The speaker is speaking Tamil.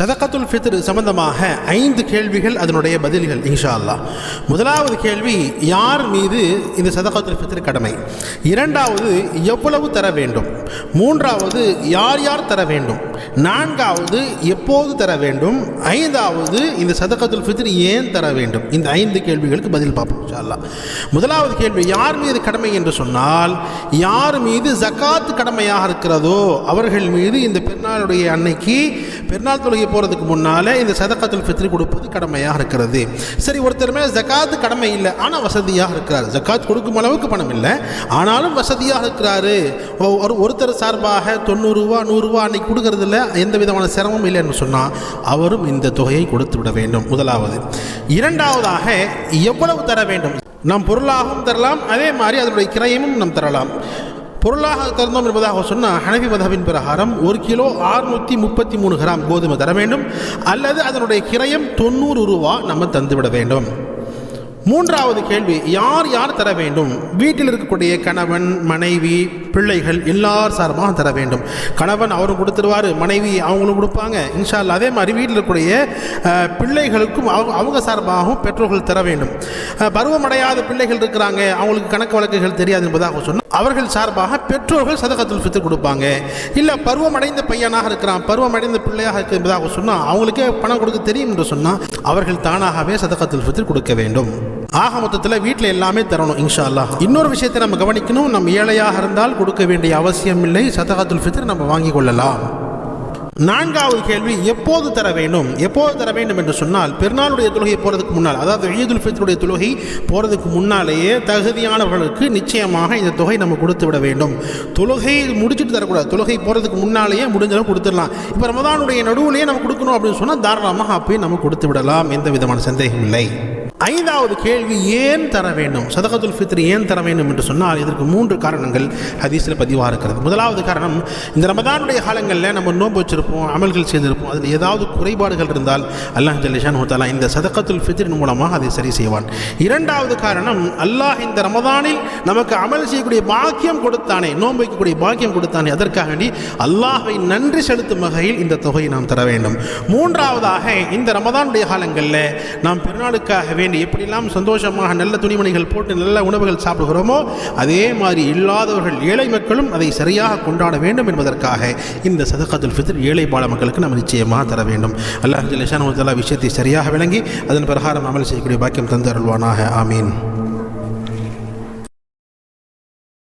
சதகத்துல் ஃபித்ர் சம்பந்தமாக 5 கேள்விகள், அதனுடைய பதில்கள் இன்ஷா அல்லாஹ். முதலாவது கேள்வி, யார் மீது இந்த சதகத்துல் ஃபித்ர் கடமை? இரண்டாவது, எவ்வளவு தர வேண்டும்? மூன்றாவது, யார் யார் தர வேண்டும்? நான்காவது, எப்போது தர வேண்டும்? ஐந்தாவது, இந்த சதகத்துல் ஃபித்ர் ஏன் தர வேண்டும்? இந்த 5 கேள்விகளுக்கு பதில் பார்ப்போம் இன்ஷா அல்லாஹ். முதலாவது கேள்வி, யார் மீது கடமை என்று சொன்னால், யார் மீது ஜகாத் கடமையாக இருக்கிறதோ அவர்கள் மீது இந்த பெருநாளுடைய அன்னைக்கு பெருநாள் தொழுகை போகிறதுக்கு முன்னாலே இந்த சதகத்துல் ஃபித்ர் கொடுப்பது கடமையாக இருக்கிறது. சரி, ஒருத்தர் மேலே ஜகாத் கடமை இல்லை, ஆனால் வசதியாக இருக்கிறார். ஜகாத் கொடுக்கும் அளவுக்கு பணம் இல்லை, ஆனாலும் வசதியாக இருக்கிறாரு. ஒருத்தர் சார்பாக 90 ரூபா 100 ரூபா அன்னைக்கு கொடுக்கறதில்ல, எந்த விதமான சிரமம் இல்லை என்று சொன்னால் அவரும் இந்த தொகையை கொடுத்து விட வேண்டும். முதலாவது. இரண்டாவதாக, எவ்வளவு தர வேண்டும்? நாம் பொருளாகவும் தரலாம், அதே மாதிரி அதனுடைய கிரயமும் நாம் தரலாம். பொருளாக தரணும் என்பதாக சொன்னால் ஹனஃபி மதஹபின் பிரகாரம் 1 கிலோ 633 கிராம் கோதுமை தர வேண்டும், அல்லது அதனுடைய கிரயம் 90 ரூபா நம்ம தந்துவிட வேண்டும். மூன்றாவது கேள்வி, யார் யார் தர வேண்டும்? வீட்டில் இருக்கக்கூடிய கணவன், மனைவி, பிள்ளைகள் எல்லார் சார்பாக தர வேண்டும். கணவன் அவரும் கொடுத்துருவார், மனைவி அவங்களும் கொடுப்பாங்க இன்ஷா அல்லாஹ். அதே மாதிரி வீட்டில் இருக்கக்கூடிய பிள்ளைகளுக்கும் அவங்க சார்பாகவும் பெற்றோர்கள் தர வேண்டும். பருவமடையாத பிள்ளைகள் இருக்கிறாங்க, அவங்களுக்கு கணக்கு வழக்குகள் தெரியாது என்பதாக சொன்னால் அவர்கள் சார்பாக பெற்றோர்கள் சதகத்துல் ஃபித்ர் கொடுப்பாங்க. இல்லை பருவமடைந்த பையனாக இருக்கிறான், பருவமடைந்த பிள்ளையாக இருக்கு என்பதாக சொன்னால் அவங்களுக்கே பணம் கொடுக்க தெரியும் என்று சொன்னால் அவர்கள் தானாகவே சதகத்துல் ஃபித்ர் கொடுக்க வேண்டும். ஆக மொத்தத்தில் வீட்டில் எல்லாமே தரணும் இன்ஷா அல்லாஹ். இன்னொரு விஷயத்தை நம்ம கவனிக்கணும், நம்ம ஏழையாக இருந்தால் கொடுக்க வேண்டிய அவசியம் இல்லை, சதகத்துல் ஃபித்ர் நம்ம வாங்கி கொள்ளலாம். நான்காவது கேள்வி, எப்போது தர வேண்டும்? எப்போது தர வேண்டும் என்று சொன்னால் பெருநாளுடைய தொழுகை போகிறதுக்கு முன்னால், அதாவது ஈதுல் ஃபித்ருடைய தொழுகை போகிறதுக்கு முன்னாலேயே தகுதியானவர்களுக்கு நிச்சயமாக இந்த தொகை நம்ம கொடுத்து விட வேண்டும். தொழுகை முடிச்சுட்டு தரக்கூடாது, தொழுகை போகிறதுக்கு முன்னாலேயே முடிஞ்சளவு கொடுத்துடலாம். இப்போ ரமதானுடைய நடுவுலேயே நம்ம கொடுக்கணும் அப்படின்னு சொன்னால் தாராளமாக அப்பயும் நம்ம கொடுத்து விடலாம், எந்த விதமான சந்தேகம் இல்லை. ஐந்தாவது கேள்வி, ஏன் தர வேண்டும்? சதகத்துல் ஃபித்ர் ஏன் தர வேண்டும் என்று சொன்னால் இதற்கு 3 காரணங்கள் ஹதீஸில் பதிவாக இருக்கிறது. முதலாவது காரணம், இந்த ரமதானுடைய காலங்களில் நம்ம நோன்பு வச்சிருப்போம், அமல்கள் செய்திருப்போம், அதில் ஏதாவது குறைபாடுகள் இருந்தால் அல்லாஹ் ஜல்ல ஷானஹு தஆலா இந்த சதகத்துல் ஃபித்ரின் மூலமாக அதை சரி செய்வான். இரண்டாவது காரணம், அல்லாஹ் இந்த ரமதானில் நமக்கு அமல் செய்யக்கூடிய பாக்கியம் கொடுத்தானே, நோன்பு வைக்கக்கூடிய பாக்கியம் கொடுத்தானே, அதற்காக வேண்டி அல்லாஹ்வை நன்றி செலுத்தும் வகையில் இந்த தொகையை நாம் தர வேண்டும். மூன்றாவதாக, இந்த ரமதானுடைய காலங்களில் நாம் பெருநாளுக்காக வேண்டி எப்படியெல்லாம் சந்தோஷமாக நல்ல துணிமணிகள் போட்டு நல்ல உணவுகள் சாப்பிடுகிறோமோ அதே மாதிரி இல்லாதவர்கள், ஏழை மக்களும் அதை சரியாக கொண்டாட வேண்டும் என்பதற்காக இந்த சதகத்துல் ஃபித்ர் ஏழை பால மக்களுக்கு நம்ம நிச்சயமாக தர வேண்டும். அல்லாஹ் ஜல்ல ஷானஹு வ தஆலா விஷயத்தை சரியாக விளங்கி அதன் பிரகாரம் அமல் செய்யக்கூடிய பாக்கியம் தந்து அருள்வானாக. ஆமீன்.